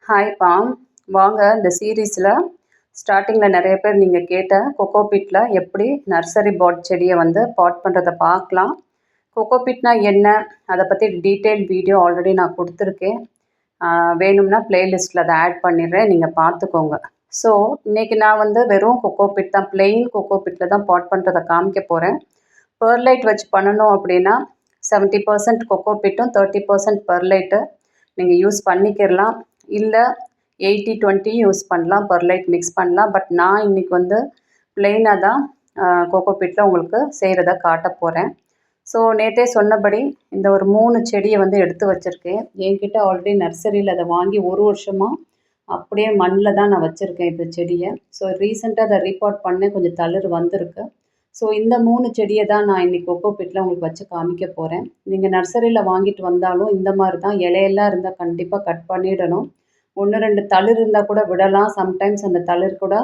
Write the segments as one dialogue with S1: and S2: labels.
S1: Hi bomb. வாங்க இந்த சீரீஸில் ஸ்டார்டிங்கில் நிறைய பேர் நீங்கள் கேட்ட கொக்கோபிட்டில் எப்படி நர்சரி பாட் செடியை வந்து பாட் பண்ணுறதை பார்க்கலாம். கொக்கோபிட்னா என்ன, அதை பற்றி டீட்டெயில் வீடியோ ஆல்ரெடி நான் கொடுத்துருக்கேன். வேணும்னா ப்ளேலிஸ்ட்டில் அதை ஆட் பண்ணிடுறேன், நீங்கள் பார்த்துக்கோங்க. ஸோ இன்றைக்கி நான் வந்து வெறும் கொக்கோபிட் தான், பிளெயின் கொக்கோபிட்டில் தான் பாட் பண்ணுறதை காமிக்க போகிறேன். பெர்லைட் வச்சு பண்ணணும் அப்படின்னா 70% கொக்கோபிட்டும் 30% பெர்லைட்டு நீங்கள் யூஸ் பண்ணிக்கிடலாம். இல்லை 80-20 யூஸ் பண்ணலாம், பெர்லைட் மிக்ஸ் பண்ணலாம். பட் நான் இன்றைக்கி வந்து பிளெயினாக தான் கொக்கோபிட்டில் உங்களுக்கு செய்கிறத காட்ட போகிறேன். ஸோ நேற்றே சொன்னபடி இந்த ஒரு 3 செடியை வந்து எடுத்து வச்சுருக்கேன். என்கிட்ட ஆல்ரெடி நர்சரியில் அதை வாங்கி ஒரு வருஷமாக அப்படியே மண்ணில் தான் நான் வச்சுருக்கேன் இந்த செடியை. ஸோ ரீசெண்டாக அதை ரீபாட் பண்ணேன், கொஞ்சம் தளிர் வந்திருக்கு. ஸோ இந்த 3 செடியை தான் நான் இன்றைக்கி கொக்கோபிட்டில் உங்களுக்கு வச்சு காமிக்க போகிறேன். நீங்கள் நர்சரியில் வாங்கிட்டு வந்தாலும் இந்த மாதிரி தான் இலையெல்லாம் இருந்தால் கண்டிப்பாக கட் பண்ணிடணும். 1-2 தளிர் இருந்தால் கூட விடலாம். சம்டைம்ஸ் அந்த தளிர் கூட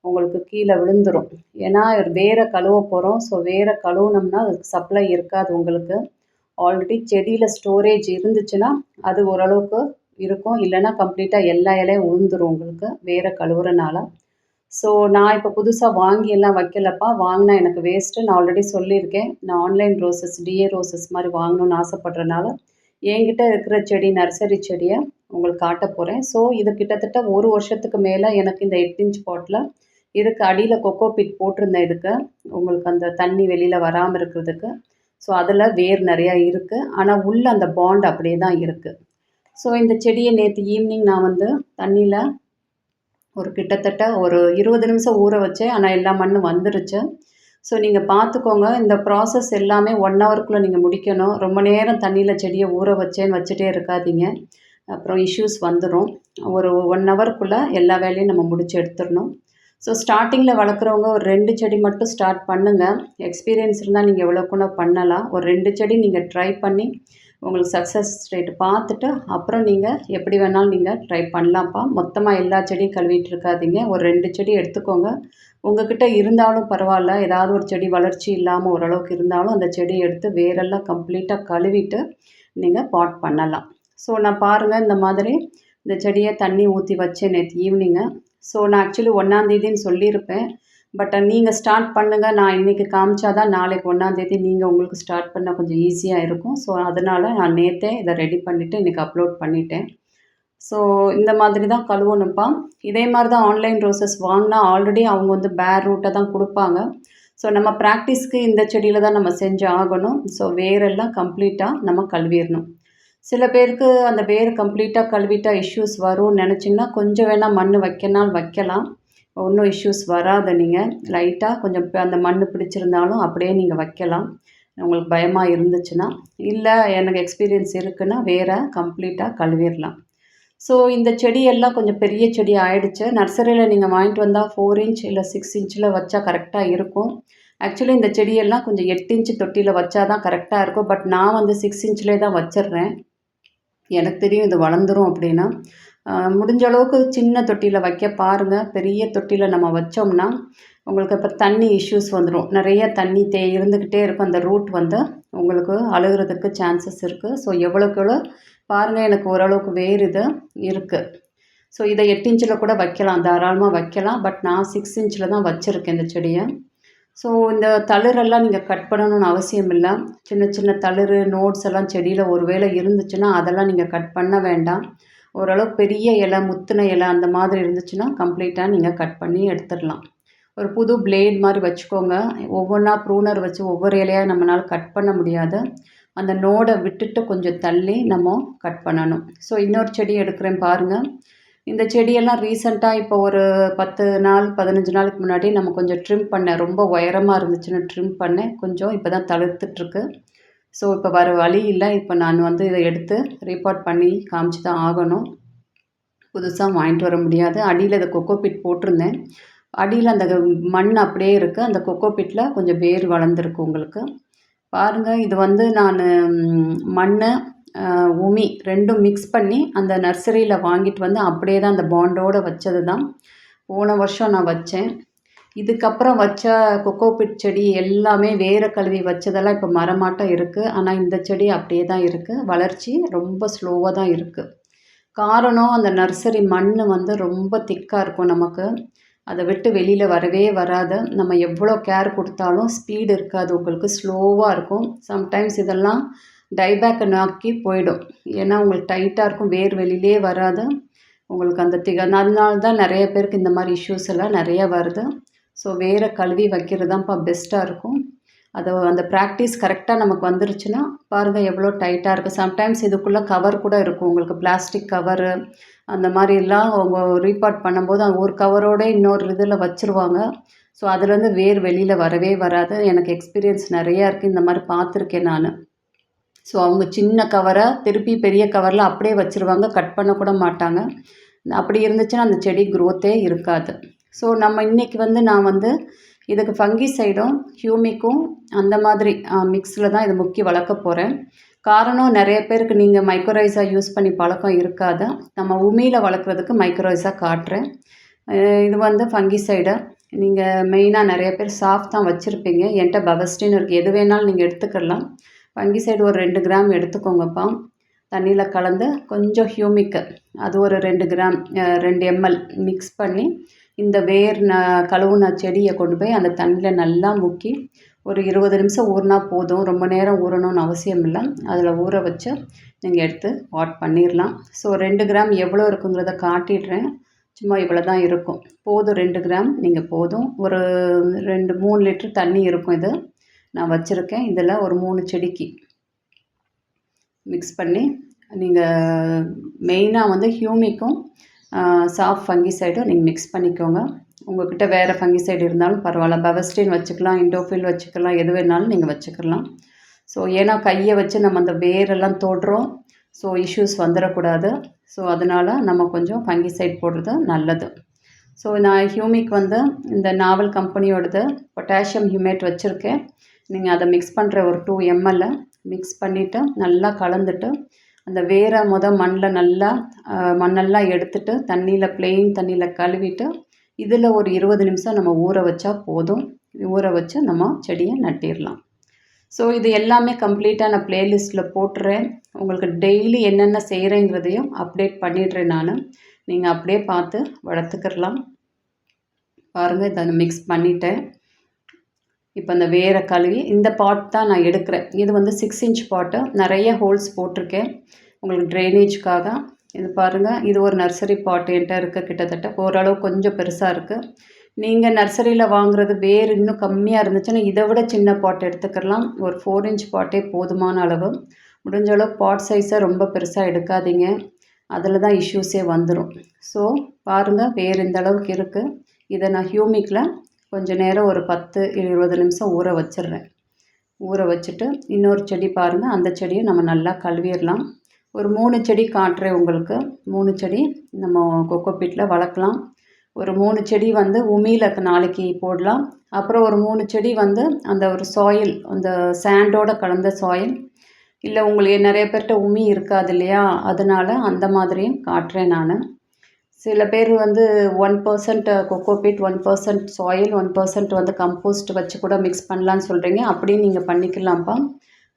S1: உங்களுக்கு கீழே விழுந்துடும். ஏன்னா வேரை கழுவ போகிறோம். ஸோ வேரை கழுவுனோம்னா அதுக்கு சப்ளை இருக்காது உங்களுக்கு. ஆல்ரெடி செடியில் ஸ்டோரேஜ் இருந்துச்சுன்னா அது ஓரளவுக்கு இருக்கும், இல்லைன்னா கம்ப்ளீட்டாக எல்லா இலையும் உழுந்துடும் உங்களுக்கு வேரை கழுவுறனால. ஸோ நான் இப்போ புதுசாக வாங்கி எல்லாம் வைக்கலப்பா, வாங்கினா எனக்கு வேஸ்ட்டு. நான் ஆல்ரெடி சொல்லியிருக்கேன், நான் ஆன்லைன் ரோசஸ், டிஏ ரோசஸ் மாதிரி வாங்கணும்னு ஆசைப்பட்றனால என்கிட்ட இருக்கிற செடி நர்சரி செடியை உங்களுக்கு காட்ட போகிறேன். ஸோ இது கிட்டத்தட்ட ஒரு வருஷத்துக்கு மேலே எனக்கு இந்த 8 இன்ச் பாட்டில் இதுக்கு அடியில் கொக்கோபிட் போட்டிருந்தேன் இதுக்கு, உங்களுக்கு அந்த தண்ணி வெளியில் வராமல் இருக்கிறதுக்கு. ஸோ அதில் வேர் நிறையா இருக்குது, ஆனால் உள்ள அந்த பாண்ட் அப்படியே தான் இருக்குது. ஸோ இந்த செடியை நேற்று ஈவினிங் நான் வந்து தண்ணியில் ஒரு கிட்டத்தட்ட ஒரு 20 நிமிஷம் ஊற வச்சேன். ஆனால் எல்லா மண்ணும் வந்துருச்சு. ஸோ நீங்கள் பார்த்துக்கோங்க, இந்த ப்ராசஸ் எல்லாமே 1 ஹவருக்குள்ளே நீங்கள் முடிக்கணும். ரொம்ப நேரம் தண்ணியில் செடியை ஊற வச்சுட்டே இருக்காதீங்க, அப்புறம் இஷ்யூஸ் வந்துடும். ஒரு 1 ஹவருக்குள்ளே எல்லா வேலையும் நம்ம முடிச்சு எடுத்துடணும். ஸோ ஸ்டார்டிங்கில் வளர்க்குறவங்க ஒரு 2 செடி மட்டும் ஸ்டார்ட் பண்ணுங்கள். எக்ஸ்பீரியன்ஸ் இருந்தால் நீங்கள் எவ்வளோக்குன்னா பண்ணலாம். ஒரு 2 செடி நீங்கள் ட்ரை பண்ணி உங்களுக்கு சக்ஸஸ் ரேட்டு பார்த்துட்டு அப்புறம் நீங்கள் எப்படி வேணாலும் நீங்கள் ட்ரை பண்ணலாம்ப்பா. மொத்தமாக எல்லா செடியும் கழுவிட்டு இருக்காதீங்க. ஒரு 2 செடி எடுத்துக்கோங்க. உங்கள்கிட்ட இருந்தாலும் பரவாயில்ல, ஏதாவது ஒரு செடி வளர்ச்சி இல்லாமல் ஓரளவுக்கு இருந்தாலும் அந்த செடியை எடுத்து வேரெல்லாம் கம்ப்ளீட்டாக கழுவிட்டு நீங்கள் பாட் பண்ணலாம். ஸோ நான் பாருங்கள், இந்த மாதிரி இந்த செடியை தண்ணி ஊற்றி வச்சேன் நேற்று ஈவினிங்கு. ஸோ நான் ஆக்சுவலி 1ஆம் தேதின்னு சொல்லியிருப்பேன். பட் நீங்கள் ஸ்டார்ட் பண்ணுங்கள், நான் இன்றைக்கி காமிச்சா தான் நாளைக்கு 1ஆம் தேதி நீங்கள் உங்களுக்கு ஸ்டார்ட் பண்ண கொஞ்சம் ஈஸியாக இருக்கும். ஸோ அதனால் நான் நேற்றே இதை ரெடி பண்ணிவிட்டு இன்றைக்கி அப்லோட் பண்ணிட்டேன். ஸோ இந்த மாதிரி தான் கழுவணும்ப்பா. இதே மாதிரி தான் ஆன்லைன் ரோசஸ் வாங்கினா ஆல்ரெடி அவங்க வந்து பேர் ரூட்டை தான் கொடுப்பாங்க. ஸோ நம்ம ப்ராக்டிஸ்க்கு இந்த செடியில் தான் நம்ம செஞ்சு ஆகணும். ஸோ வேரெல்லாம் கம்ப்ளீட்டாக நம்ம கழுவிடணும். சில பேருக்கு அந்த வேர் கம்ப்ளீட்டாக கழுவிட்டா இஷ்யூஸ் வரும்னு நினச்சிங்கன்னா கொஞ்சம் வேணால் மண் வைக்கனால் வைக்கலாம், ஒன்றும் இஷ்யூஸ் வராது. நீங்கள் லைட்டாக கொஞ்சம் அந்த மண் பிடிச்சிருந்தாலும் அப்படியே நீங்கள் வைக்கலாம், உங்களுக்கு பயமாக இருந்துச்சுன்னா. இல்லை எனக்கு எக்ஸ்பீரியன்ஸ் இருக்குன்னா வேரை கம்ப்ளீட்டாக கழுவிடலாம். ஸோ இந்த செடியெல்லாம் கொஞ்சம் பெரிய செடி ஆகிடுச்சு. நர்சரியில் நீங்கள் வாங்கிட்டு வந்தால் 4 இன்ச் இல்லை 6 இன்ச்சில் வச்சா கரெக்டாக இருக்கும். ஆக்சுவலி இந்த செடியெல்லாம் கொஞ்சம் 8 இன்ச்சு தொட்டியில் வச்சா தான் கரெக்டாக இருக்கும். பட் நான் வந்து 6 இன்ச்லேயே தான் வச்சிடுறேன். எனக்கு தெரியும் இது வளர்ந்துரும் அப்படின்னா. முடிஞ்ச அளவுக்கு சின்ன தொட்டியில் வைக்க பாருங்கள். பெரிய தொட்டியில் நம்ம வச்சோம்னா உங்களுக்கு இப்போ தண்ணி இஷ்யூஸ் வந்துடும். நிறைய தண்ணி இருந்துக்கிட்டே இருக்கும். அந்த ரூட் வந்து உங்களுக்கு அழுகிறதுக்கு சான்சஸ் இருக்குது. ஸோ எவ்வளோக்கு எவ்வளோ பாருங்கள், எனக்கு ஓரளவுக்கு வேறு இது இருக்குது. ஸோ இதை 8 இன்ச்சில் கூட வைக்கலாம், தாராளமாக வைக்கலாம். பட் நான் 6 இன்ச்சில் தான் வச்சுருக்கேன் இந்த செடியை. ஸோ இந்த தளிரெல்லாம் நீங்கள் கட் பண்ணணும்னு அவசியம் இல்லை. சின்ன சின்ன தளிர் நோட்ஸ் எல்லாம் செடியில் ஒரு வேளை இருந்துச்சுன்னா அதெல்லாம் நீங்கள் கட் பண்ண வேண்டாம். ஓரளவுக்கு பெரிய இலை, முத்தின இலை அந்த மாதிரி இருந்துச்சுன்னா கம்ப்ளீட்டாக நீங்கள் கட் பண்ணி எடுத்துடலாம். ஒரு புது பிளேட் மாதிரி வச்சுக்கோங்க. ஒவ்வொன்றா ப்ரூனர் வச்சு ஒவ்வொரு இலையாக நம்மளால் கட் பண்ண முடியாது. அந்த நோடை விட்டுட்டு கொஞ்சம் தள்ளி நம்ம கட் பண்ணணும். ஸோ இன்னொரு செடி எடுக்கிறேன் பாருங்கள். இந்த செடியெல்லாம் ரீசெண்டாக இப்போ ஒரு 10 நாள் 15 நாளுக்கு முன்னாடி நம்ம கொஞ்சம் ட்ரிம் பண்ணேன். ரொம்ப உயரமாக இருந்துச்சுன்னு ட்ரிம் பண்ணேன். கொஞ்சம் இப்போ தான் தளிர்த்துட்ருக்கு. ஸோ இப்போ வர வழி இல்லை, இப்போ நான் வந்து இதை எடுத்து ரீபாட் பண்ணி காமிச்சு தான் ஆகணும். புதுசாக வாங்கிட்டு வர முடியாது. அடியில் இதை கொக்கோபிட் போட்டிருந்தேன். அடியில் அந்த மண் அப்படியே இருக்குது. அந்த கொக்கோபிட்டில் கொஞ்சம் வேர் வளர்ந்துருக்கு உங்களுக்கு. பாருங்கள், இது வந்து நான் மண் உமி 2ம் மிக்ஸ் பண்ணி அந்த நர்சரியில் வாங்கிட்டு வந்து அப்படியே தான் அந்த பாண்டோடு வச்சது தான். போன வருஷம் நான் வச்சேன். இதுக்கப்புறம் வச்ச கொக்கோபிட் செடி எல்லாமே வேரை கழுவி வச்சதெல்லாம் இப்போ மரமாட்டம் இருக்குது. ஆனால் இந்த செடி அப்படியே தான் இருக்குது. வளர்ச்சி ரொம்ப ஸ்லோவாக தான் இருக்குது. காரணம் அந்த நர்சரி மண் வந்து ரொம்ப திக்காக இருக்கும் நமக்கு. அதை விட்டு வெளியில் வரவே வராது. நம்ம எவ்வளோ கேர் கொடுத்தாலும் ஸ்பீடு இருக்காது, உங்களுக்கு ஸ்லோவாக இருக்கும். சம்டைம்ஸ் இதெல்லாம் டைபேக்கை நோக்கி போயிடும். ஏன்னா உங்களுக்கு டைட்டாக இருக்கும், வேர் வெளியிலே வராது. உங்களுக்கு அந்த அதனால தான் நிறைய பேருக்கு இந்த மாதிரி இஷ்யூஸ் எல்லாம் நிறைய வருது. ஸோ வேரை கழுவி வைக்கிறது தான்ப்பா பெஸ்ட்டாக இருக்கும். அந்த ப்ராக்டிஸ் கரெக்டாக நமக்கு வந்துருச்சுன்னா பாருங்கள் எவ்வளோ டைட்டாக இருக்குது. சம்டைம்ஸ் இதுக்குள்ளே கவர் கூட இருக்கும், உங்களுக்கு பிளாஸ்டிக் கவரு அந்த மாதிரிலாம் அவங்க ரீபார்ட் பண்ணும்போது அவங்க ஒரு கவரோடு இன்னொரு இதில் வச்சுருவாங்க. ஸோ அதுலேருந்து வேர் வெளியில் வரவே வராது. எனக்கு எக்ஸ்பீரியன்ஸ் நிறையா இருக்குது, இந்த மாதிரி பார்த்துருக்கேன் நான். ஸோ அவங்க சின்ன கவரை திருப்பி பெரிய கவரில் அப்படியே வச்சுருவாங்க, கட் பண்ணக்கூட மாட்டாங்க. அப்படி இருந்துச்சுன்னா அந்த செடி க்ரோத்தே இருக்காது. ஸோ நம்ம இன்றைக்கி நான் இதுக்கு ஃபங்கிசைடும் ஹியூமிக்கும் அந்த மாதிரி மிக்ஸில் தான் இது முக்கி வளர்க்க போகிறேன். காரணம் நிறைய பேருக்கு நீங்கள் மைக்ரோரைஸா யூஸ் பண்ணி பழக்கம் இருக்காது. நம்ம உமியில் வளர்க்குறதுக்கு மைக்ரோரைஸா காட்டுறேன். இது ஃபங்கிசைடு. நீங்கள் மெயினாக நிறைய பேர் சாஃப்ட் தான் வச்சுருப்பீங்க. என்கிட்ட பவஸ்டின்னு இருக்குது, எது வேணாலும் நீங்கள் எடுத்துக்கலாம். ஃபங்கிசைடு ஒரு 2 கிராம் எடுத்துக்கோங்கப்பா. தண்ணியில் கலந்து கொஞ்சம் ஹியூமிக்கு அது ஒரு 2 கிராம் 2 ml மிக்ஸ் பண்ணி இந்த கழுவுன செடியை கொண்டு போய் அந்த தண்ணியில் நல்லா முக்கி ஒரு 20 நிமிஷம் ஊறினா போதும். ரொம்ப நேரம் ஊறணும்னு அவசியம் இல்லை. அதில் ஊற வச்சு நீங்கள் எடுத்து வாட் பண்ணிடலாம். ஸோ 2 கிராம் எவ்வளோ இருக்குங்கிறத காட்டிடுறேன். சும்மா இவ்வளோ தான் இருக்கும், போதும். 2 கிராம் நீங்கள் போதும். ஒரு 3 லிட்டர் தண்ணி இருக்கும். இது நான் வச்சுருக்கேன். இதில் ஒரு 3 செடிக்கு மிக்ஸ் பண்ணி நீங்கள் மெயினாக ஹியூமிக்கும் சாஃப்ட் ஃபங்கிசைடும் நீங்கள் மிக்ஸ் பண்ணிக்கோங்க. உங்கள்கிட்ட வேறு ஃபங்கிசைடு இருந்தாலும் பரவாயில்ல, பவஸ்டின் வச்சுக்கலாம், இண்டோஃபில் வச்சுக்கலாம், எது வேணாலும் நீங்கள் வச்சுக்கலாம். ஸோ ஏன்னா கையை வச்சு நம்ம அந்த வேரெல்லாம் தொடுறோம், ஸோ இஷ்யூஸ் வந்துடக்கூடாது. ஸோ அதனால் நம்ம கொஞ்சம் ஃபங்கிசைட் போடுறது நல்லது. ஸோ நான் ஹியூமிக் இந்த நாவல் கம்பெனியோடது பொட்டாசியம் ஹியூமேட் வச்சுருக்கேன். நீங்கள் அதை மிக்ஸ் பண்ணுற ஒரு 2 ml மிக்ஸ் பண்ணிவிட்டு நல்லா கலந்துட்டு அந்த வேரை மண்ணெல்லாம் எடுத்துட்டு தண்ணியில் ப்ளெயின் தண்ணியில் கழுவிட்டு இதில் ஒரு 20 நிமிஷம் நம்ம ஊற வச்சா போதும். ஊற வச்சு நம்ம செடியை நட்டிடலாம். ஸோ இது எல்லாமே கம்ப்ளீட்டாக நான் ப்ளேலிஸ்ட்டில் போட்டுறேன். உங்களுக்கு டெய்லி என்னென்ன செய்கிறேங்கிறதையும் அப்டேட் பண்ணிடுறேன் நான். நீங்கள் அப்படியே பார்த்து வளர்த்துக்கிடலாம். பாருங்கள், இதை மிக்ஸ் பண்ணிட்டேன். இப்போ அந்த வேரை கழுவி இந்த பாட் தான் நான் எடுக்கிறேன். இது 6 inch பாட்டு, நிறைய ஹோல்ஸ் போட்டிருக்கேன் உங்களுக்கு ட்ரைனேஜ்க்காக. இது பாருங்கள், இது ஒரு நர்சரி பாட்டு என்கிட்ட இருக்குது. கிட்டத்தட்ட ஓரளவு கொஞ்சம் பெருசாக இருக்குது. நீங்கள் நர்சரியில் வாங்குறது வேர் இன்னும் கம்மியாக இருந்துச்சுன்னா இதை விட சின்ன பாட் எடுத்துக்கலாம். ஒரு 4 inch பாட்டே போதுமான அளவு. முடிஞ்ச அளவு பாட் சைஸை ரொம்ப பெருசாக எடுக்காதீங்க, அதில் தான் இஷ்யூஸே வந்துடும். ஸோ பாருங்கள், வேர் இந்த அளவுக்கு இருக்குது. இதை நான் ஹியூமிக்கில் கொஞ்சம் நேரம் ஒரு 10-20 நிமிஷம் ஊற வச்சிடுறேன். ஊற வச்சுட்டு இன்னொரு செடி பாருங்கள், அந்த செடியை நம்ம நல்லா கழுவிடலாம். ஒரு 3 செடி காட்டுறேன் உங்களுக்கு. 3 செடி நம்ம கொக்கோபீட்டில் வளர்க்கலாம். ஒரு 3 செடி உமியில் நாளைக்கு போடலாம். அப்புறம் ஒரு 3 செடி அந்த ஒரு சாயில், அந்த சாண்டோட கலந்த சாயில். இல்லை உங்களுக்கு நிறைய பேர்கிட்ட உமி இருக்காது இல்லையா, அதனால் அந்த மாதிரியும் காட்டுறேன் நான். சில பேர் 1% கொக்கோபீட், 1% சாயில், 1% கம்போஸ்ட் வச்சு கூட மிக்ஸ் பண்ணலான்னு சொல்கிறீங்க. அப்படியும் நீங்கள் பண்ணிக்கலாம்ப்பா.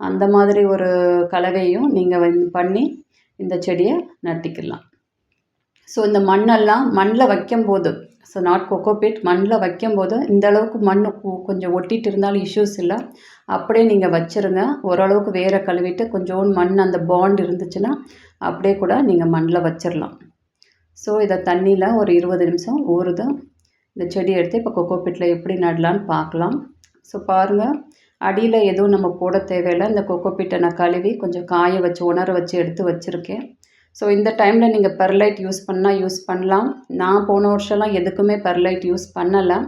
S1: அந்த மாதிரி ஒரு கலவையும் நீங்கள் பண்ணி இந்த செடியை நட்டிக்கலாம். ஸோ இந்த மண்ணில் வைக்கும்போது, ஸோ நாட் கொக்கோபீட், மண்ணில் வைக்கும்போது இந்த அளவுக்கு மண் கொஞ்சம் ஒட்டிகிட்டு இருந்தாலும் இஷ்யூஸ் இல்லை. அப்படியே நீங்கள் வச்சுருங்க. ஓரளவுக்கு வேரை கழுவிட்டு கொஞ்சோண்டு மண் அந்த பாண்ட் இருந்துச்சுன்னா அப்படியே கூட நீங்கள் மண்ணில் வச்சிடலாம். ஸோ இதை தண்ணியில் ஒரு 20 நிமிஷம் ஊறுது. இந்த செடி எடுத்து இப்போ கொக்கோபீட்டில் எப்படி நடலான்னு பார்க்கலாம். ஸோ பாருங்கள், அடியில் எதுவும் நம்ம போட தேவையில்லை. இந்த கொக்கோபீட்டை நான் கழுவி கொஞ்சம் காய வச்சு உணர வச்சு எடுத்து வச்சுருக்கேன். ஸோ இந்த டைமில் நீங்கள் பெர்லைட் யூஸ் பண்ணலாம். நான் போன வருஷம்லாம் எதுக்குமே பெர்லைட் யூஸ் பண்ணலை.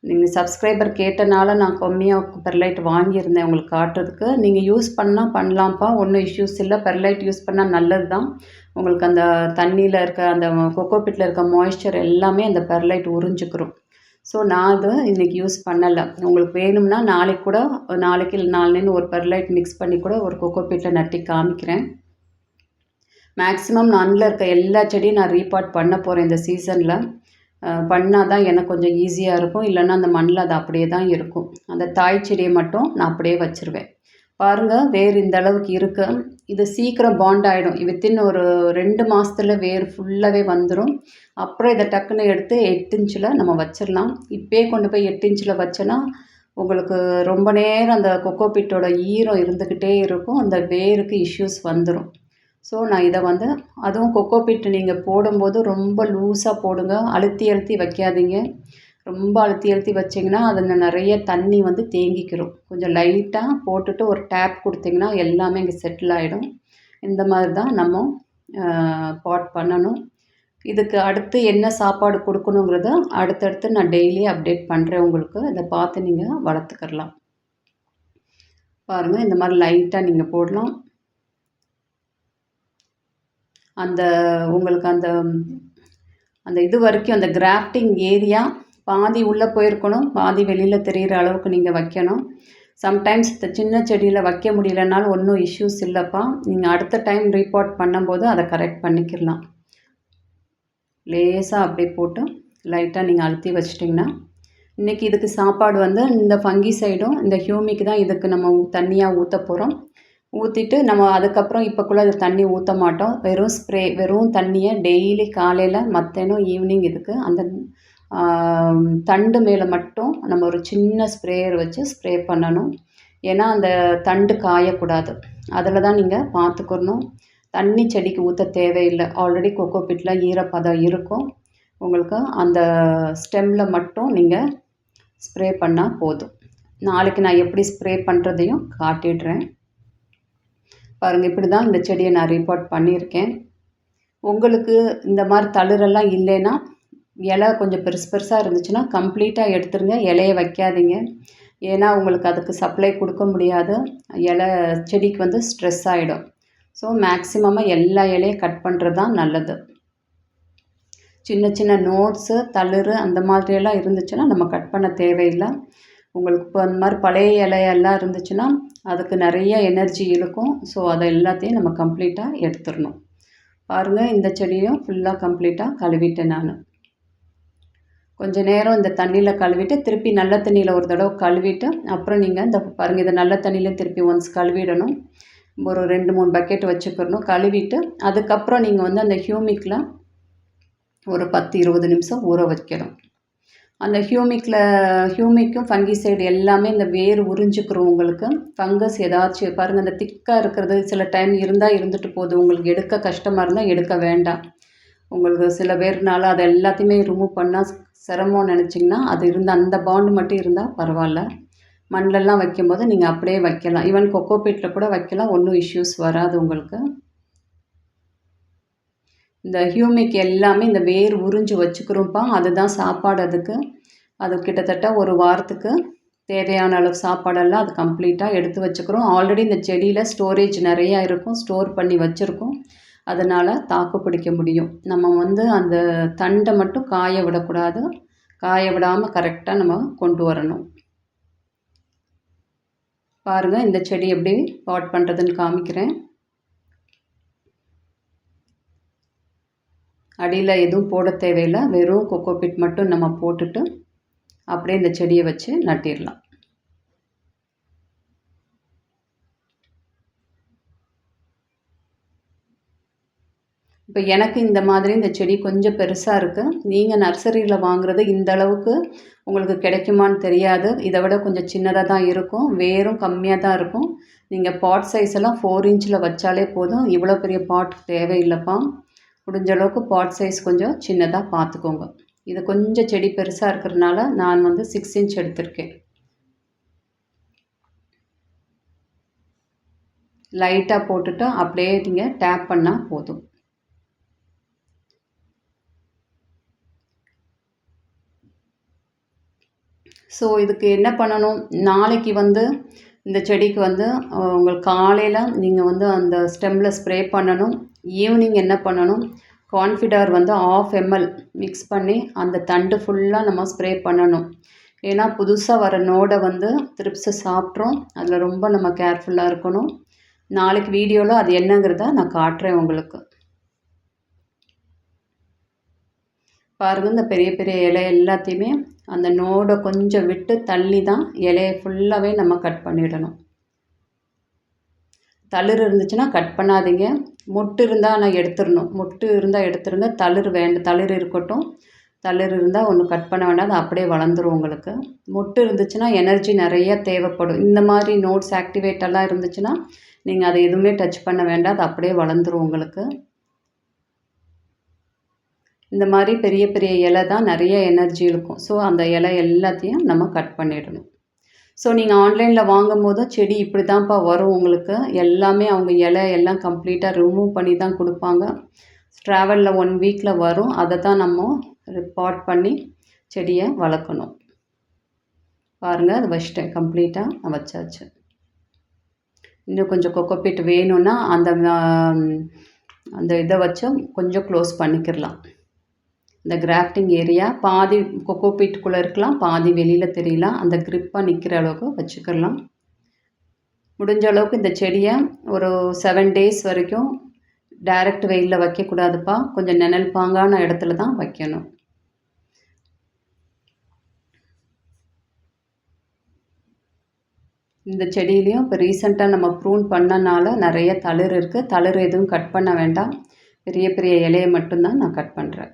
S1: நீங்கள் சப்ஸ்கிரைபர் கேட்டனால நான் கம்மியாக பெர்லைட் வாங்கியிருந்தேன் உங்களுக்கு காட்டுறதுக்கு. நீங்கள் யூஸ் பண்ணலாம்ப்பா, ஒன்றும் இஷ்யூஸ் இல்லை. பெர்லைட் யூஸ் பண்ணால் நல்லது தான். உங்களுக்கு அந்த தண்ணியில் இருக்க அந்த கொக்கோபீட்டில் இருக்க மாய்ஸ்சர் எல்லாமே அந்த பெர்லைட் உறிஞ்சிக்கிறோம். ஸோ நான் அது இன்றைக்கி யூஸ் பண்ணலை. உங்களுக்கு வேணும்னா நாளைக்கு இல்லை நாளைன்னு ஒரு பெர்லைட் மிக்ஸ் பண்ணி கூட ஒரு கொக்கோபீட்டில் நட்டி காமிக்கிறேன். மேக்ஸிமம் மண்ணில் இருக்க எல்லா செடியும் நான் ரீபார்ட் பண்ண போகிறேன் இந்த சீசனில். பண்ணால் தான் எனக்கு கொஞ்சம் ஈஸியாக இருக்கும். இல்லைன்னா அந்த மண்ணில் அது அப்படியே தான் இருக்கும். அந்த தாய் செடியை மட்டும் நான் அப்படியே வச்சுருவேன். பாருங்கள் வேர் இந்த அளவுக்கு இருக்குது. இது சீக்கிரம் பாண்ட் ஆகிடும். வித்தின் ஒரு 2 மாதத்துல வேர் ஃபுல்லாகவே வந்துடும். அப்புறம் இதை டக்குன்னு எடுத்து 8 இன்ச்சில் நம்ம வச்சிடலாம். இப்போயே கொண்டு போய் 8 இன்ச்சில் வச்சோன்னா உங்களுக்கு ரொம்ப நேரம் அந்த கொக்கோபீட்டோட ஈரம் இருந்துக்கிட்டே இருக்கும். அந்த வேருக்கு இஷ்யூஸ் வந்துடும். ஸோ நான் இதை வந்து அதுவும் கொக்கோபீட் நீங்கள் போடும்போது ரொம்ப லூஸாக போடுங்க. அழுத்தி அழுத்தி வைக்காதீங்க. ரொம்ப அழுத்தி அழுத்தி வச்சிங்கன்னா அதில் நிறைய தண்ணி வந்து தேங்கிக்கிறோம். கொஞ்சம் லைட்டாக போட்டுட்டு ஒரு டேப் கொடுத்திங்கன்னா எல்லாமே இங்கே செட்டில் ஆகிடும். இந்த மாதிரி தான் நம்ம பாட் பண்ணணும். இதுக்கு அடுத்து என்ன சாப்பாடு கொடுக்கணுங்கிறத அடுத்தடுத்து நான் டெய்லி அப்டேட் பண்ணுறேன் உங்களுக்கு. இதை பார்த்து நீங்கள் வளர்த்துக்கிடலாம். பாருங்கள் இந்த மாதிரி லைட்டாக நீங்கள் போடலாம். அந்த உங்களுக்கு அந்த அந்த இது வரைக்கும் அந்த கிராஃப்டிங் ஏரியா பாதி உள்ளே போயிருக்கணும், பாதி வெளியில் தெரிகிற அளவுக்கு நீங்கள் வைக்கணும். சம்டைம்ஸ் இந்த சின்ன செடியில் வைக்க முடியலனாலும் ஒன்றும் இஷ்யூஸ் இல்லைப்பா. நீங்கள் அடுத்த டைம் ரீபாட் பண்ணும்போது அதை கரெக்ட் பண்ணிக்கிடலாம். லேசாக அப்படியே போட்டு லைட்டாக நீங்கள் அழுத்தி வச்சிட்டிங்கன்னா இன்றைக்கி இதுக்கு சாப்பாடு வந்து இந்த ஃபங்கி சைடும் இந்த ஹியூமிக்கு தான் இதுக்கு நம்ம தண்ணியாக ஊற்ற போகிறோம். ஊற்றிட்டு நம்ம அதுக்கப்புறம் இப்போக்குள்ளே அது தண்ணி ஊற்ற மாட்டோம். வெறும் தண்ணியை டெய்லி காலையில் மத்தியானம் ஈவினிங் இதுக்கு அந்த தண்டு மேலே மட்டும் நம்ம ஒரு சின்ன ஸ்ப்ரேயர் வச்சு ஸ்ப்ரே பண்ணணும். ஏன்னா அந்த தண்டு காயக்கூடாது. அதில் தான் நீங்கள் பார்த்துக்கணும். தண்ணி செடிக்கு ஊற்ற தேவையில்லை. ஆல்ரெடி கொக்கோபீட்டில் ஈரப்பதம் இருக்கும். உங்களுக்கு அந்த ஸ்டெம்மில் மட்டும் நீங்கள் ஸ்ப்ரே பண்ணால் போதும். நாளைக்கு நான் எப்படி ஸ்ப்ரே பண்ணுறதையும் காட்டிடுறேன். பாருங்கள் இப்படி தான் இந்த செடியை நான் ரீபாட் பண்ணியிருக்கேன். உங்களுக்கு இந்த மாதிரி தளிரெல்லாம் இல்லைன்னா இலை கொஞ்சம் பெருசு பெருசாக இருந்துச்சுன்னா கம்ப்ளீட்டாக எடுத்துருங்க. இலையை வைக்காதீங்க. ஏன்னா உங்களுக்கு அதுக்கு சப்ளை கொடுக்க முடியாது. இலை செடிக்கு வந்து ஸ்ட்ரெஸ் ஆகிடும். ஸோ மேக்ஸிமமாக எல்லா இலையும் கட் பண்ணுறது தான் நல்லது. சின்ன சின்ன நோட்ஸு தளிர் அந்த மாதிரியெல்லாம் இருந்துச்சுன்னா நம்ம கட் பண்ண தேவையில்லை. உங்களுக்கு இப்போ அந்த மாதிரி பழைய இலையெல்லாம் இருந்துச்சுன்னா அதுக்கு நிறைய எனர்ஜி இருக்கும். ஸோ அதை எல்லாத்தையும் நம்ம கம்ப்ளீட்டாக எடுத்துடணும். பாருங்கள் இந்த செடியும் ஃபுல்லாக கம்ப்ளீட்டாக கழுவிட்டேன் நான். கொஞ்சம் நேரம் இந்த தண்ணியில் கழுவிட்டு திருப்பி நல்ல தண்ணியில் ஒரு தடவை கழுவிட்டு அப்புறம் நீங்கள் இந்த பாருங்கள் இதை நல்ல தண்ணியில் திருப்பி ஒன்ஸ் கழுவிடணும். ஒரு 2-3 பக்கெட் வச்சுக்கிறணும். கழுவிட்டு அதுக்கப்புறம் நீங்கள் வந்து அந்த ஹியூமிக்கில் ஒரு 10-20 நிமிஷம் ஊற வைக்கணும். அந்த ஹியூமிக்கும் ஃபங்கிசைடு எல்லாமே இந்த வேர் உறிஞ்சிக்கிறோம். உங்களுக்கு ஃபங்கஸ் ஏதாச்சும் பாருங்கள் அந்த திக்காக இருக்கிறது சில டைம் இருந்தால் இருந்துட்டு போகுது. உங்களுக்கு எடுக்க கஷ்டமாக இருந்தால் எடுக்க வேண்டாம். உங்களுக்கு சில பேர்னால அதை எல்லாத்தையுமே ரிமூவ் பண்ணால் சிரமம்னு நினச்சிங்கன்னா அது இருந்தால் அந்த பாண்டு மட்டும் இருந்தால் பரவாயில்ல. மண்ணிலெல்லாம் வைக்கும்போது நீங்கள் அப்படியே வைக்கலாம். ஈவன் கொக்கோபீட்டில் கூட வைக்கலாம். ஒன்றும் இஷ்யூஸ் வராது உங்களுக்கு. இந்த ஹியூமிக் எல்லாமே இந்த வேர் உறிஞ்சி வச்சுக்கிறோம்ப்பா. அதுதான் சாப்பாடு அதுக்கு. அது கிட்டத்தட்ட ஒரு வாரத்துக்கு தேவையான அளவு சாப்பாடெல்லாம் அது கம்ப்ளீட்டாக எடுத்து வச்சுக்கிறோம். ஆல்ரெடி இந்த செடியில் ஸ்டோரேஜ் நிறையா இருக்கும். ஸ்டோர் பண்ணி வச்சுருக்கோம். அதனால் தாக்கு பிடிக்க முடியும். நம்ம வந்து அந்த தண்டை மட்டும் காய விடக்கூடாது. காய விடாமல் கரெக்டாக நம்ம கொண்டு வரணும். பாருங்கள் இந்த செடி எப்படி பாட் பண்ணுறதுன்னு காமிக்கிறேன். அடியில் எதுவும் போட தேவையில்லை. வெறும் கொக்கோபீட் மட்டும் நம்ம போட்டுட்டு அப்படியே இந்த செடியை வச்சு நட்டிடலாம். இப்போ எனக்கு இந்த மாதிரி இந்த செடி கொஞ்சம் பெருசாக இருக்குது. நீங்கள் நர்சரியில் வாங்குறது இந்த அளவுக்கு உங்களுக்கு கிடைக்குமான்னு தெரியாது. இதை விட கொஞ்சம் சின்னதாக தான் இருக்கும். வேரும் கம்மியாக தான் இருக்கும். நீங்கள் பாட் சைஸ் எல்லாம் 4 இன்ச்சில் வச்சாலே போதும். இவ்வளோ பெரிய பாட் தேவையில்லைப்பா. முடிஞ்ச அளவுக்கு பாட் சைஸ் கொஞ்சம் சின்னதாக பார்த்துக்கோங்க. இது கொஞ்சம் செடி பெருசாக இருக்கிறதுனால நான் வந்து 6 இன்ச் எடுத்திருக்கேன். லைட்டாக போட்டுட்டு அப்படியே நீங்கள் டேப் பண்ணால் போதும். ஸோ இதுக்கு என்ன பண்ணணும், நாளைக்கு வந்து இந்த செடிக்கு வந்து உங்களுக்கு காலையில் நீங்கள் வந்து அந்த ஸ்டெம்மில் ஸ்ப்ரே பண்ணணும். ஈவினிங் என்ன பண்ணணும், கான்ஃபிடார் வந்து 1/2 ml மிக்ஸ் பண்ணி அந்த தண்டு ஃபுல்லாக நம்ம ஸ்ப்ரே பண்ணணும். ஏன்னா புதுசாக வர நோடை வந்து த்ரிப்ஸை சாப்பிட்றோம். அதில் ரொம்ப நம்ம கேர்ஃபுல்லாக இருக்கணும். நாளைக்கு வீடியோவில் அது என்னங்கிறத நான் காட்டுறேன் உங்களுக்கு. பாருங்கள் இந்த பெரிய பெரிய இலை எல்லாத்தையுமே அந்த நோடை கொஞ்சம் விட்டு தள்ளி தான் இலையை ஃபுல்லாகவே நம்ம கட் பண்ணிடணும். தளிர் இருந்துச்சுன்னா கட் பண்ணாதீங்க. மொட்டு இருந்தால் ஆனால் எடுத்துடணும். மொட்டு இருந்தால் எடுத்துருங்க. தளிர் வேண்டாம். தளிர் இருக்கட்டும். தளிர் இருந்தால் ஒன்றும் கட் பண்ண வேண்டாம். அது அப்படியே வளர்ந்துரும் உங்களுக்கு. மொட்டு இருந்துச்சுன்னா எனர்ஜி நிறைய தேவைப்படும். இந்த மாதிரி நோட்ஸ் ஆக்டிவேட்டெல்லாம் இருந்துச்சுன்னா நீங்கள் அதை எதுவுமே டச் பண்ண வேண்டாம். அது அப்படியே வளர்ந்துரும் உங்களுக்கு. இந்த மாதிரி பெரிய பெரிய இலை தான் நிறைய எனர்ஜி இருக்கும். ஸோ அந்த இலை எல்லாத்தையும் நம்ம கட் பண்ணிடணும். ஸோ நீங்கள் ஆன்லைனில் வாங்கும்போது செடி இப்படி தான்ப்பா வரும் உங்களுக்கு. எல்லாமே அவங்க இலை எல்லாம் கம்ப்ளீட்டாக ரிமூவ் பண்ணி தான் கொடுப்பாங்க. ட்ராவலில் 1 வீக்கில் வரும். அதை தான் நம்ம பாட் பண்ணி செடியை வளர்க்கணும். பாருங்கள், அது வச்சிட்டேன். கம்ப்ளீட்டாக நான் வச்சாச்சு. இன்னும் கொஞ்சம் கொக்கோபீட் வேணும்னா அந்த இதை வச்சு கொஞ்சம் க்ளோஸ் பண்ணிக்கிடலாம். இந்த கிராஃப்டிங் ஏரியா பாதி கொக்கோபீட்டுக்குள்ளே இருக்கலாம், பாதி வெளியில் தெரியலாம். அந்த க்ரிப்பாக நிற்கிற அளவுக்கு வச்சுக்கிடலாம். முடிஞ்ச அளவுக்கு இந்த செடியை ஒரு 7 டேஸ் வரைக்கும் டைரக்ட் வெயிலில் வைக்கக்கூடாதுப்பா. கொஞ்சம் நிழல் பாங்கான இடத்துல தான் வைக்கணும். இந்த செடியிலையும் இப்போ ரீசெண்டாக நம்ம ப்ரூன் பண்ணனால நிறைய தளிர் இருக்குது. தளிர் எதுவும் கட் பண்ண வேண்டாம். பெரிய பெரிய இலையை மட்டும்தான் நான் கட் பண்ணுறேன்.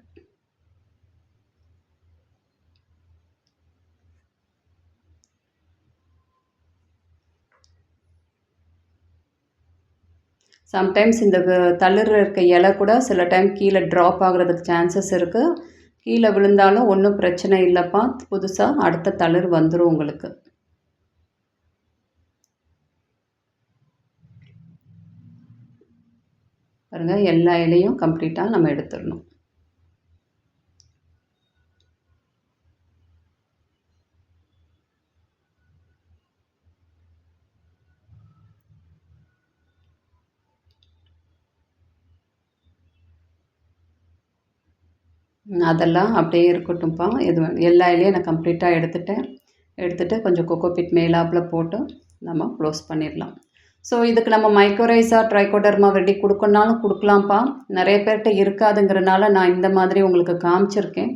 S1: சம்டைம்ஸ் இந்த தளிர் இருக்க இலை கூட சில டைம் கீழே ட்ராப் ஆகிறதுக்கு சான்சஸ் இருக்குது. கீழே விழுந்தாலும் ஒன்றும் பிரச்சனை இல்லைப்பா. புதுசாக அடுத்த தளிர் வந்துடும் உங்களுக்கு. பாருங்கள், எல்லா இலையும் கம்ப்ளீட்டாக நம்ம எடுத்துடணும். அதெல்லாம் அப்படியே இருக்கட்டும்ப்பா. எல்லா இலையும் நான் கம்ப்ளீட்டாக எடுத்துகிட்டு கொஞ்சம் கொக்கோபீட் மேலாப்பில் போட்டு நம்ம க்ளோஸ் பண்ணிடலாம். ஸோ இதுக்கு நம்ம மைக்ரோரைஸா ட்ரைகோடர்மா ரெடி கொடுக்கணுனாலும் கொடுக்கலாம்ப்பா. நிறைய பேர்கிட்ட இருக்காதுங்கிறனால நான் இந்த மாதிரி உங்களுக்கு காமிச்சிருக்கேன்.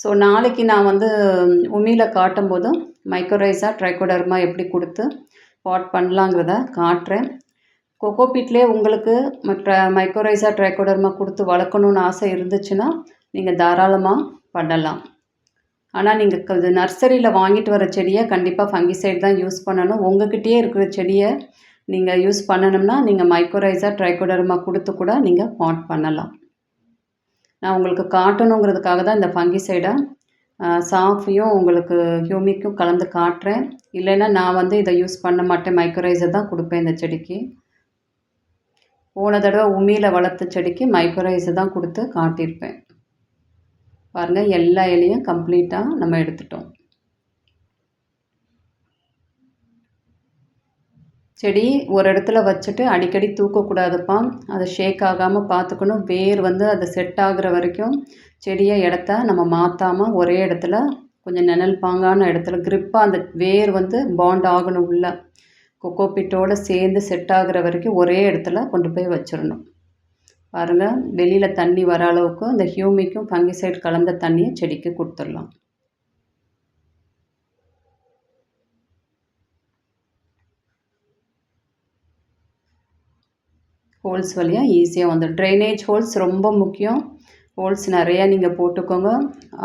S1: ஸோ நாளைக்கு நான் உமியில் காட்டும்போது மைக்ரோரைஸா ட்ரைகோடர்மா எப்படி கொடுத்து பாட் பண்ணலாங்கிறத காட்டுறேன். கொக்கோபீட்லேயே உங்களுக்கு மைக்ரோரைஸா ட்ரைகோடர்மா கொடுத்து வளர்க்கணுன்னு ஆசை இருந்துச்சுன்னா நீங்கள் தாராளமாக பண்ணலாம். ஆனால் நீங்கள் இது நர்சரியில் வாங்கிட்டு வர செடியை கண்டிப்பாக ஃபங்கிசைட் தான் யூஸ் பண்ணணும். உங்கள்கிட்டயே இருக்கிற செடியை நீங்கள் யூஸ் பண்ணணும்னா நீங்கள் மைக்ரோரைஸா ட்ரைகோடர்மா கொடுத்து கூட நீங்கள் பாட் பண்ணலாம். நான் உங்களுக்கு காட்டணுங்கிறதுக்காக தான் இந்த ஃபங்கிசைடை சாஃபையும் உங்களுக்கு ஹியூமிக்கும் கலந்து காட்டுறேன். இல்லைன்னா நான் இதை யூஸ் பண்ண மாட்டேன். மைக்ரோரைஸை தான் கொடுப்பேன் இந்த செடிக்கு. போன தடவை உமியில் வளர்த்த செடிக்கு மைக்ரோரைஸை தான் கொடுத்து காட்டியிருப்பேன். பாருங்கள், எல்லா இலையும் கம்ப்ளீட்டாக நம்ம எடுத்துட்டோம். செடி ஒரு இடத்துல வச்சுட்டு அடிக்கடி தூக்கக்கூடாதுப்பா. அதை ஷேக் ஆகாமல் பார்த்துக்கணும். வேர் அதை செட் ஆகுற வரைக்கும் செடியை இடத்த நம்ம மாற்றாமல் ஒரே இடத்துல கொஞ்சம் நிழல் பாங்கான இடத்துல க்ரிப்பாக அந்த வேர் பாண்ட் ஆகணும். உள்ள கொக்கோபீட்டோடு சேர்ந்து செட் ஆகுற வரைக்கும் ஒரே இடத்துல கொண்டு போய் வச்சிடணும். பாருங்கள், வெளியில் தண்ணி வர அளவுக்கு இந்த ஹியூமிக்கும் ஃபங்கிசைட் கலந்த தண்ணியை செடிக்கு கொடுத்துடலாம். ஹோல்ஸ் வழியாக ஈஸியாக ட்ரைனேஜ் ஹோல்ஸ் ரொம்ப முக்கியம். ஹோல்ஸ் நிறையா நீங்கள் போட்டுக்கோங்க.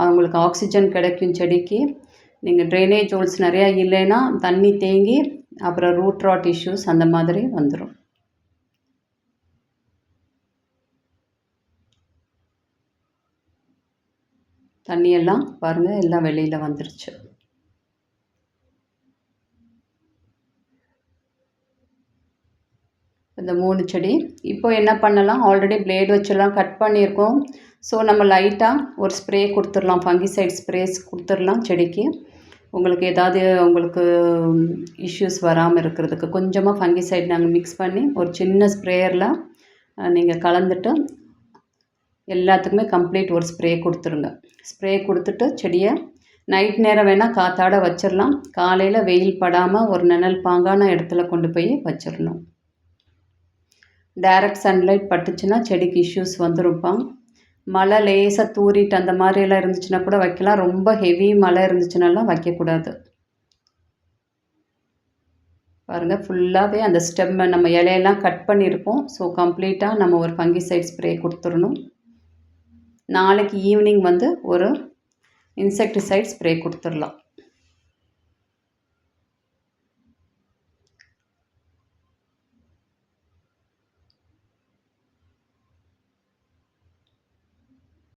S1: அவங்களுக்கு ஆக்சிஜன் கிடைக்கும் செடிக்கு. நீங்கள் ட்ரைனேஜ் ஹோல்ஸ் நிறையா இல்லைன்னா தண்ணி தேங்கி அப்புறம் ரூட் ராட் இஷ்யூஸ் அந்த மாதிரி வந்துடும். தண்ணியெல்லாம் பாருங்கள், எல்லாம் வெளியில் வந்துருச்சு. இந்த 3 செடி இப்போ என்ன பண்ணலாம், ஆல்ரெடி பிளேடு வச்செல்லாம் கட் பண்ணியிருக்கோம். ஸோ நம்ம லைட்டாக ஒரு ஸ்ப்ரே கொடுத்துடலாம். ஃபங்கிசைட் ஸ்ப்ரேஸ் கொடுத்துடலாம் செடிக்கு. உங்களுக்கு இஷ்யூஸ் வராமல் இருக்கிறதுக்கு கொஞ்சமாக ஃபங்கிசைட் நாங்கள் மிக்ஸ் பண்ணி ஒரு சின்ன ஸ்ப்ரேயரில் நீங்கள் கலந்துட்டு எல்லாத்துக்குமே கம்ப்ளீட் ஒரு ஸ்ப்ரே கொடுத்துருங்க. ஸ்ப்ரே கொடுத்துட்டு செடியை நைட் நேரம் வேணால் காற்றாட வச்சிடலாம். காலையில் வெயில் படாமல் ஒரு நிழல் பாங்கான இடத்துல கொண்டு போய் வச்சிடணும். டைரக்ட் சன்லைட் பட்டுச்சுன்னா செடிக்கு இஷ்யூஸ் வந்துரும்ப்பா. மழை லேசாக தூரிட்டு அந்த மாதிரியெல்லாம் இருந்துச்சுன்னா கூட வைக்கலாம். ரொம்ப ஹெவி மழை இருந்துச்சுனாலாம் வைக்கக்கூடாது. பாருங்கள் ஃபுல்லாகவே அந்த ஸ்டெம்மை நம்ம இலையெல்லாம் கட் பண்ணியிருப்போம். ஸோ கம்ப்ளீட்டாக நம்ம ஒரு ஃபங்கிசைட் ஸ்ப்ரே கொடுத்துடணும். நாளைக்கு ஈவினிங் வந்து ஒரு இன்செக்டிசைட் ஸ்ப்ரே கொடுத்துடலாம்.